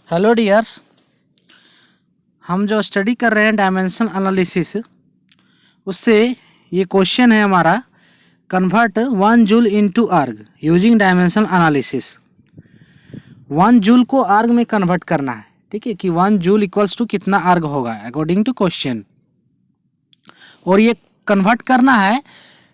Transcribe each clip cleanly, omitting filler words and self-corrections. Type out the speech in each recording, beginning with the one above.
Hello dears, हम जो study कर रहे हैं डायमेंशन एनालिसिस, उससे ये क्वेश्चन है हमारा, convert 1 joule into erg using dimension analysis. 1 joule को आर्ग में कन्वर्ट करना है, ठीक है, कि 1 जूल इक्वल्स टू कितना आर्ग होगा अकॉर्डिंग टू क्वेश्चन, और ये कन्वर्ट करना है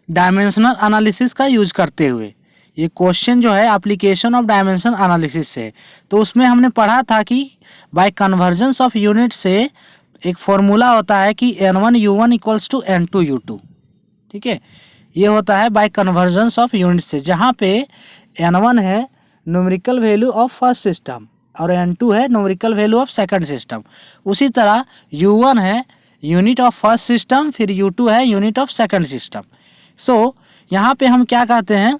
डायमेंशनल एनालिसिस का यूज करते हुए। ये क्वेश्चन जो है एप्लीकेशन ऑफ डायमेंशन एनालिसिस से, तो उसमें हमने पढ़ा था कि बाय कन्वर्जेंस ऑफ यूनिट से एक फॉर्मूला होता है कि n1u1 इक्वल्स टू n2u2, ठीक है। ये होता है बाय कन्वर्जेंस ऑफ यूनिट से, जहाँ पे n1 है numerical value of first system और n2 है numerical value of second system. उसी तरह u1 है यूनिट ऑफ फर्स्ट सिस्टम, फिर u2 है यूनिट ऑफ सेकंड सिस्टम। सो यहाँ पे हम क्या कहते हैं,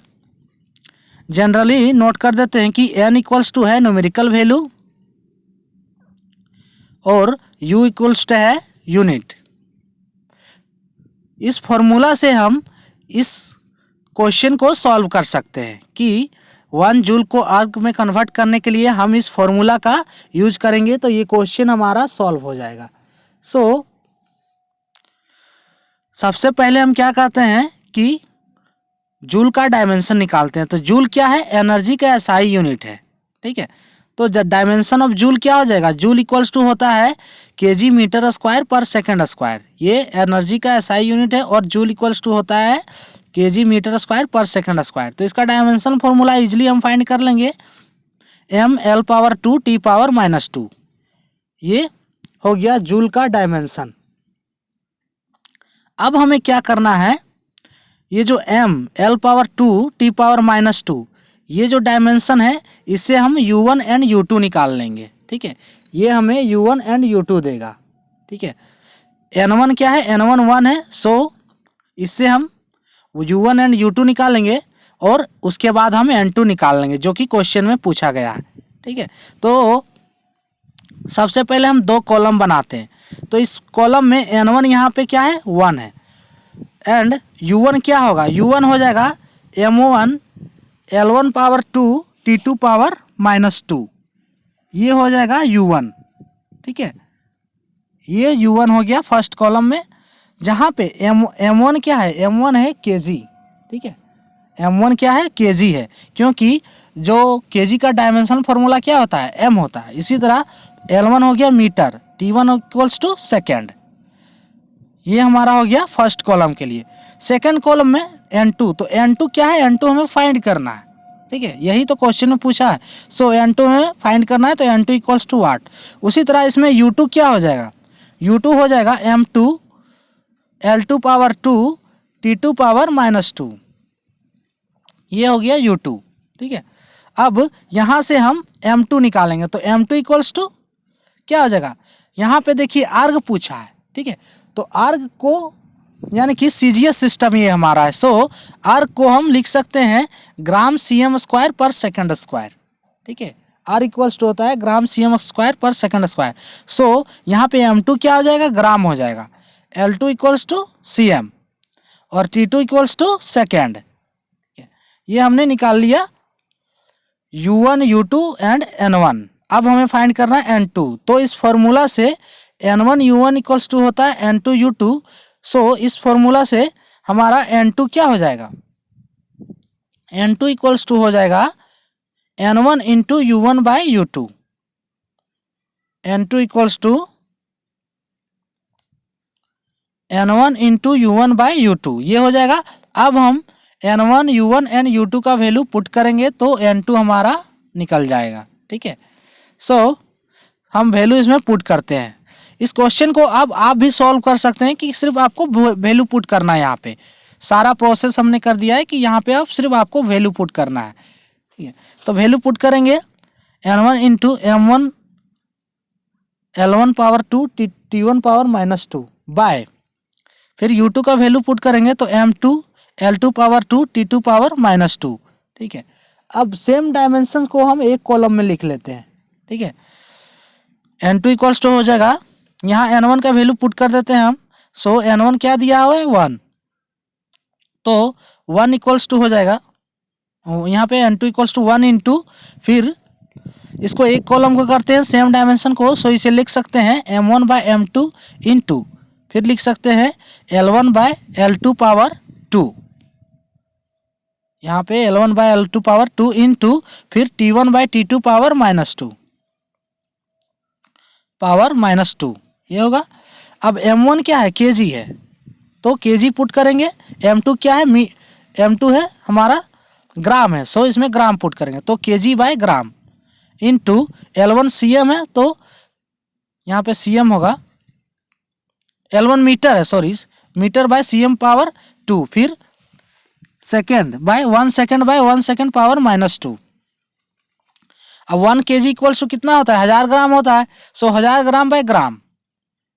जनरली नोट कर देते हैं कि n इक्वल्स टू है न्यूमेरिकल वैल्यू और u इक्वल्स टू है यूनिट। इस फॉर्मूला से हम इस क्वेश्चन को सॉल्व कर सकते हैं कि 1 जूल को आर्ग में कन्वर्ट करने के लिए हम इस फॉर्मूला का यूज करेंगे, तो ये क्वेश्चन हमारा सॉल्व हो जाएगा। सो सबसे पहले हम क्या कहते हैं कि जूल का डायमेंशन निकालते हैं। तो जूल क्या है, एनर्जी का एसआई यूनिट है, ठीक है। तो जब डायमेंशन ऑफ जूल क्या हो जाएगा, जूल इक्वल्स टू होता है केजी मीटर स्क्वायर पर सेकंड स्क्वायर, ये एनर्जी का एसआई यूनिट है, और जूल इक्वल्स टू होता है केजी मीटर स्क्वायर पर सेकंड स्क्वायर। तो इसका डायमेंशन फॉर्मूला इजीली हम फाइंड कर लेंगे, ml⁻2 T⁻⁻2, ये हो गया जूल का डायमेंशन। अब हमें क्या करना है, ये जो ml⁻2 T⁻⁻2 ये जो डायमेंशन है, इससे हम u1 एंड u2 निकाल लेंगे, ठीक है। ये हमें u1 एंड u2 देगा, ठीक है। n1 क्या है, n1 1 है, सो इससे हम u1 एंड u2 निकालेंगे और उसके बाद हम n2 निकाल लेंगे, जो कि क्वेश्चन में पूछा गया है, ठीक है। तो सबसे पहले हम दो कॉलम बनाते हैं। तो इस कॉलम में n1 यहाँ पे क्या है, 1 है, एंड u1 क्या होगा, u1 हो जाएगा m1 L1⁻2 T2⁻⁻2, ये हो जाएगा u1, ठीक है। ये u1 हो गया फर्स्ट कॉलम में, जहाँ पे m1 क्या है, m1 है kg, ठीक है। m1 क्या है, kg है, क्योंकि जो kg का डायमेंशन फॉर्मूला क्या होता है, m होता है। इसी तरह L1 हो गया metre, T1 equals to second, ये हमारा हो गया फर्स्ट कॉलम के लिए। सेकंड कॉलम में n2, तो n2 क्या है, n2 हमें फाइंड करना है, ठीक है, यही तो क्वेश्चन में पूछा है। सो n2 हमें फाइंड करना है, तो n2 इक्वल्स टू वाट। उसी तरह इसमें u2 क्या हो जाएगा, u2 हो जाएगा m2 L2⁻2 T2⁻⁻2, ये हो गया u2, ठीक है। अब यहाँ से हम m2 निकालेंगे, तो m2 इक्वल्स टू क्या हो जाएगा, यहाँ पे देखिए आर्ग पूछा है, ठीक है। तो आर्ग को यानी कि सीजीएस सिस्टम ये हमारा है, सो आर्ग को हम लिख सकते हैं ग्राम cm स्क्वायर पर सेकंड स्क्वायर, ठीक है। आर इक्वल्स टू होता है ग्राम cm स्क्वायर पर सेकंड स्क्वायर। सो यहाँ पे m2 क्या हो जाएगा, ग्राम हो जाएगा, L2 इक्वल्स टू cm और T2 इक्वल्स टू सेकेंड, ये हमने निकाल लिया u1 u2 एंड n1। अब हमें फाइंड करना है n2, तो इस फॉर्मूला से n1 u1 इक्वल्स टू होता है n2 u2। सो इस फॉर्मूला से हमारा n2 क्या हो जाएगा, n2 इक्वल्स टू हो जाएगा n1 into u1 by u2, n2 equals to n1 into u1 by u2, ये हो जाएगा। अब हम n1 u1 एंड u2 का वैल्यू पुट करेंगे, तो n2 हमारा निकल जाएगा, ठीक है। सो हम वैल्यू इसमें पुट करते हैं। इस क्वेश्चन को अब आप भी सॉल्व कर सकते हैं कि सिर्फ आपको वैल्यू पुट करना है, यहाँ पे सारा प्रोसेस हमने कर दिया है कि यहाँ पे आप सिर्फ आपको वैल्यू पुट करना है, ठीक है। तो वैल्यू पुट करेंगे n1 into m1 L1⁻2 T1⁻⁻2 bye, फिर u2 का वैल्यू पुट करेंगे, तो m2 L2⁻2 T2⁻⁻2, ठीक है। अब सेम डायमेंशन को हम एक कॉलम में लिख लेते हैं, ठीक है। n2 इक्वल्स टू हो जाएगा, यहाँ n1 का वैल्यू पुट कर देते हैं हम। सो n1 क्या दिया हुआ है, 1, तो 1 इक्वल्स टू हो जाएगा, यहाँ पे n2 इक्वल्स टू 1 इंटू फिर इसको एक कॉलम को करते हैं सेम डायमेंशन को, सो इसे लिख सकते हैं m1/m2 इंटू, फिर लिख सकते हैं L1/L2 पावर 2, यहाँ पे L1/L2 पावर 2 इंटू फिर T1/T2 पावर -2 ये होगा। अब m1 क्या है, kg है, तो kg पुट करेंगे। m2 क्या है, m2 है हमारा ग्राम है, सो इसमें ग्राम पुट करेंगे, तो kg/ग्राम इंटू L1 cm है, तो यहाँ पे cm होगा, L1 मीटर है, सॉरी मीटर/cm पावर 2, फिर सेकेंड/1 सेकेंड/1 सेकेंड पावर -2। अब 1 kg इक्वल्स टू कितना होता है, 1000 ग्राम होता है, सो 1000 ग्राम/ग्राम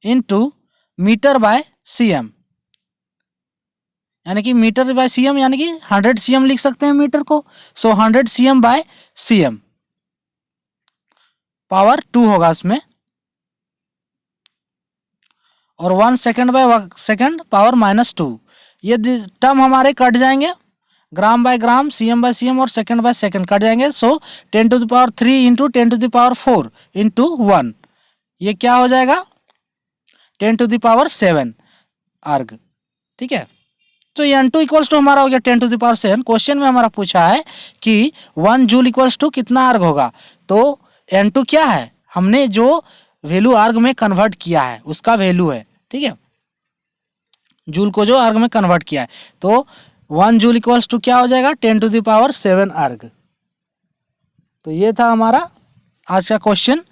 इंटू मीटर/cm, यानी कि मीटर/cm यानी कि 100 cm लिख सकते हैं मीटर को, सो 100 cm/cm पावर 2 होगा इसमें, और 1 सेकेंड/सेकेंड पावर -2। ये टर्म हमारे कट जाएंगे, ग्राम/ग्राम, cm/cm और सेकेंड/सेकेंड कट जाएंगे, सो 10⁻³ इंटू 10⁻⁴ इंटू 1, ये क्या हो जाएगा 10⁻7 अर्ग, ठीक है। तो ये N2 इक्वल्स टू हमारा हो गया 10⁻7। क्वेश्चन में हमारा पूछा है कि 1 जूल इक्वल्स टू कितना अर्ग होगा, तो N2 क्या है, हमने जो वैल्यू अर्ग में कन्वर्ट किया है उसका वैल्यू है, ठीक है, जूल को जो अर्ग में कन्वर्ट किया है, तो 1 जूल इक्वल्स टू क्या हो जाएगा 10⁻7 अर्ग। तो ये था हमारा आज का क्वेश्चन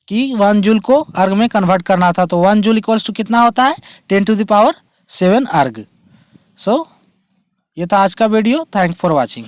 कि 1 जूल को अर्ग में कन्वर्ट करना था, तो 1 जूल इक्वल्स टू कितना होता है 10⁻7 अर्ग। सो ये था आज का वीडियो, थैंक फॉर वॉचिंग।